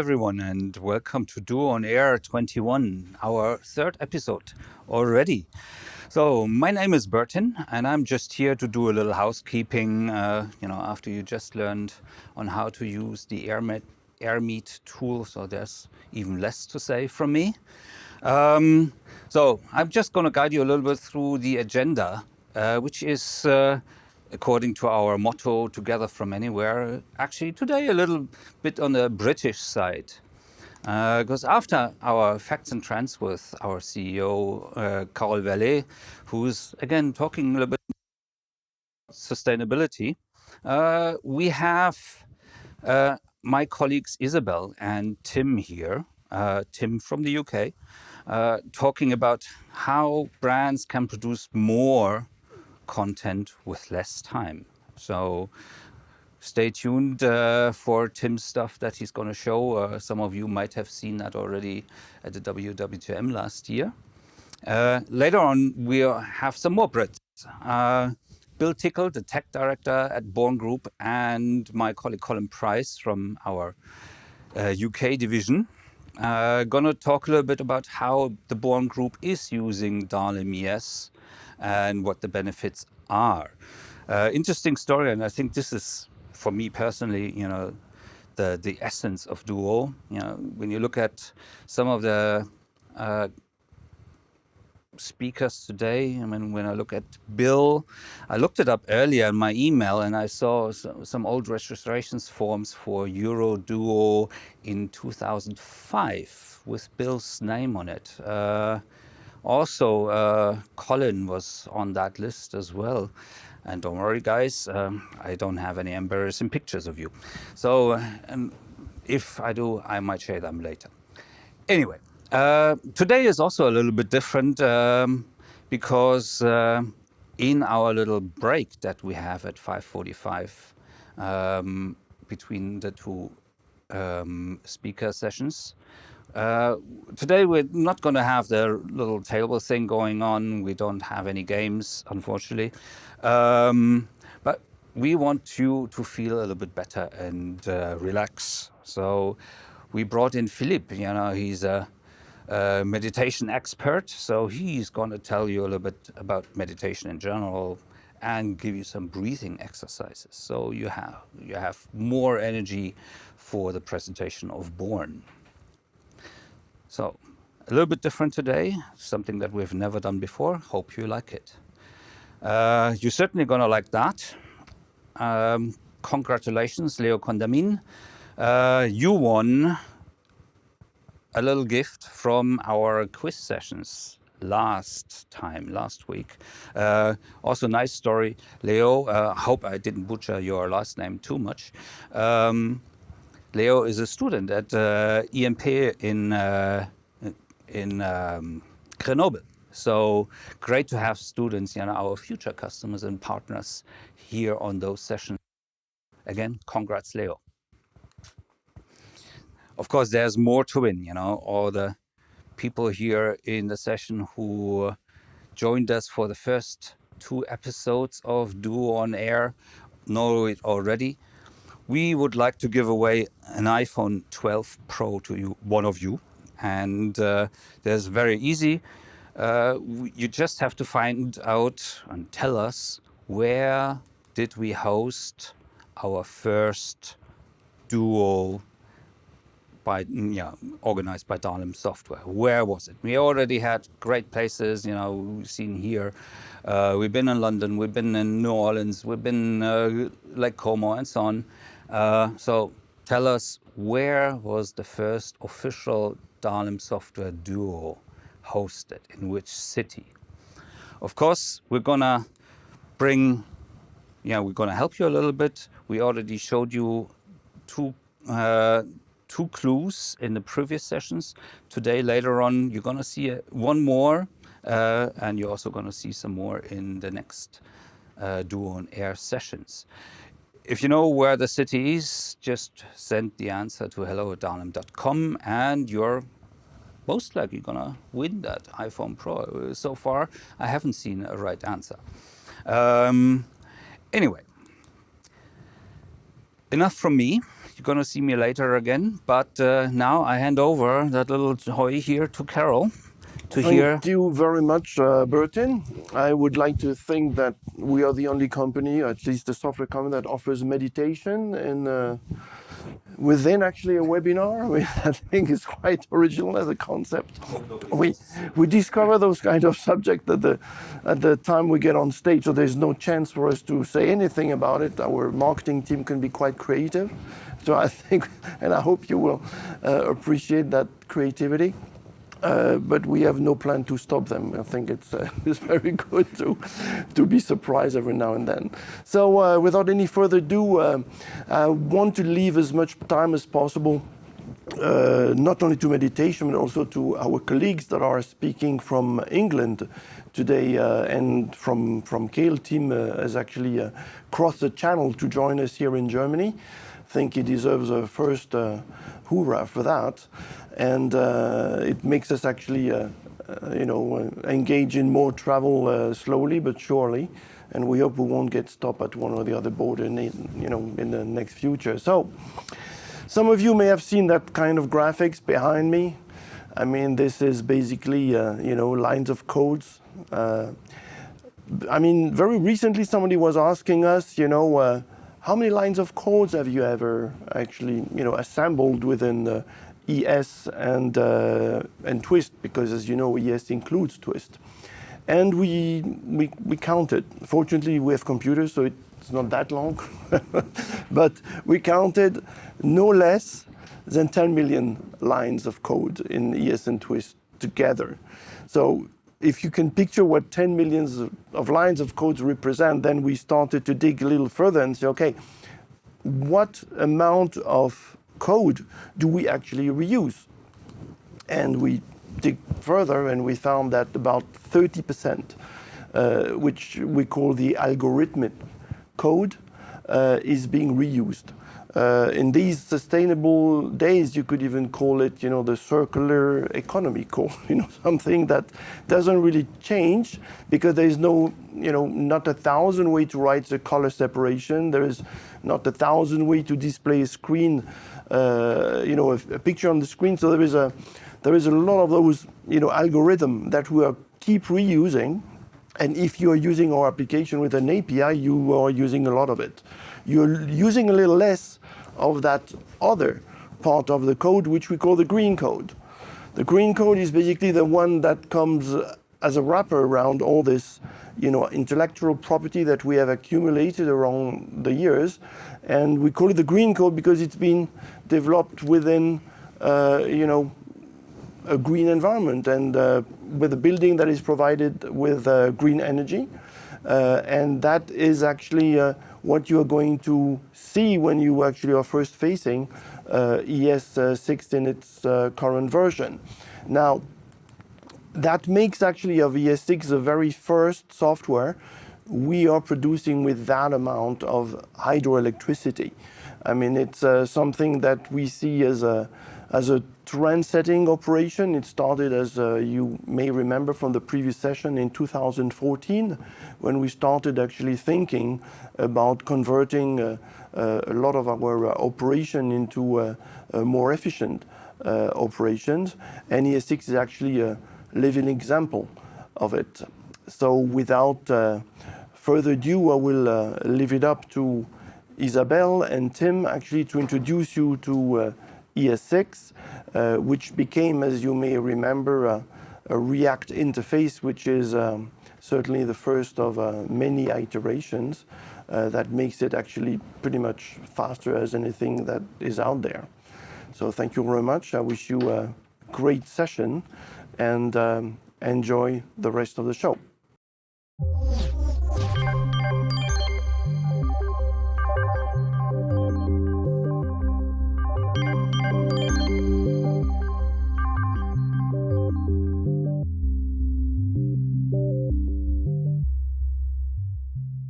everyone, and welcome to DUO21, our third episode already. So my name is Bertin, and I'm just here to do a little housekeeping. After you just learned on how to use the AirMeet tool, so there's even less to say from me. So I'm just going to guide you a little bit through the agenda, which is according to our motto, Together from Anywhere, actually today a little bit on the British side. Because after our Facts and Trends with our CEO, Kehl Werlé, who's again talking a little bit about sustainability, we have my colleagues Isabel and Tim here, Tim from the UK, talking about how brands can produce more content with less time. So stay tuned for Tim's stuff that he's going to show. Some of you might have seen that already at the WW2M last year. Later on, we'll have some more Brits. Bill Tickle, the tech director at Born Group, and my colleague Colin Price from our UK division. Going to talk a little bit about how the Born Group is using DALIM ES and what the benefits are. Interesting story, and I think this is, for me personally, the essence of Duo. When you look at some of the speakers today, when I look at Bill, I looked it up earlier in my email and I saw some old registrations forms for Euro Duo in 2005 with Bill's name on it. Also, Colin was on that list as well. And don't worry, guys, I don't have any embarrassing pictures of you. So if I do, I might share them later. Anyway, today is also a little bit different because in our little break that we have at 5:45 between the two speaker sessions, today we're not going to have the little table thing going on. We don't have any games, unfortunately. But we want you to feel a little bit better and relax. So we brought in Philip. He's a meditation expert. So he's going to tell you a little bit about meditation in general and give you some breathing exercises. So you have more energy for the presentation of Born. So, a little bit different today, something that we've never done before. Hope you like it. You're certainly going to like that. Congratulations, Leo Condamin. You won a little gift from our quiz sessions last week. Also, nice story, Leo. Hope I didn't butcher your last name too much. Leo is a student at EMP in Grenoble. So great to have students, our future customers and partners here on those sessions. Again, congrats, Leo. Of course, there's more to win, all the people here in the session who joined us for the first 2 episodes of Duo on Air know it already. We would like to give away an iPhone 12 Pro to you, one of you. And there's very easy. You just have to find out and tell us, where did we host our first Duo organized by DALIM software? Where was it? We already had great places, we've seen here. We've been in London, we've been in New Orleans, we've been Lake Como and so on. So tell us, where was the first official DALIM software Duo hosted, in which city? Of course, we're gonna help you a little bit. We already showed you two clues in the previous sessions. Today, later on, you're gonna see one more, and you're also gonna see some more in the next Duo on Air sessions. If you know where the city is, just send the answer to hello@dalim.com and you're most likely gonna win that iPhone Pro. So far, I haven't seen a right answer. Anyway, enough from me. you're going to see me later again. But now I hand over that little toy here to Carol to hear. Thank you very much, Bertin. I would like to think that we are the only company, at least the software company, that offers meditation and within actually a webinar, which I think is quite original as a concept. We discover those kind of subjects at the time we get on stage, so there's no chance for us to say anything about it. Our marketing team can be quite creative. So I think, and I hope you will appreciate that creativity. But we have no plan to stop them. I think it's very good to be surprised every now and then. So without any further ado, I want to leave as much time as possible, not only to meditation, but also to our colleagues that are speaking from England today, and from Kehl team has actually crossed the channel to join us here in Germany. I think he deserves a first hoorah for that. And it makes us actually, engage in more travel slowly but surely. And we hope we won't get stopped at one or the other border in the next future. So some of you may have seen that kind of graphics behind me. I mean, this is basically, lines of codes. I mean, very recently somebody was asking us, how many lines of codes have you ever actually, assembled within the ES and twist, because as you know, ES includes twist. And we counted. Fortunately, we have computers, so it's not that long. But we counted no less than 10 million lines of code in ES and twist together. So if you can picture what 10 millions of lines of codes represent, then we started to dig a little further and say, okay, what amount of code do we actually reuse? And we dig further and we found that about 30%, which we call the algorithmic code, is being reused. In these sustainable days, you could even call it, the circular economy code, something that doesn't really change because there is no, not 1,000 ways to write the color separation. There is not 1,000 ways to display a screen, a picture on the screen. So there is a lot of those, algorithm that we are keep reusing. And if you are using our application with an API, you are using a lot of it. You're using a little less of that other part of the code, which we call the green code. The green code is basically the one that comes as a wrapper around all this, intellectual property that we have accumulated around the years. And we call it the green code because it's been developed within, a green environment and with a building that is provided with green energy. And that is actually what you are going to see when you actually are first facing ES6 in its current version. Now, that makes actually of ES6 the very first software we are producing with that amount of hydroelectricity. I mean, it's something that we see as a trend-setting operation. It started, as you may remember from the previous session, in 2014, when we started actually thinking about converting a lot of our operation into more efficient operations. And ES6 is actually a living example of it. So without further ado, I will leave it up to Isabel and Tim actually to introduce you to ES6, which became, as you may remember, a React interface, which is certainly the first of many iterations that makes it actually pretty much faster as anything that is out there. So thank you very much. I wish you a great session and enjoy the rest of the show.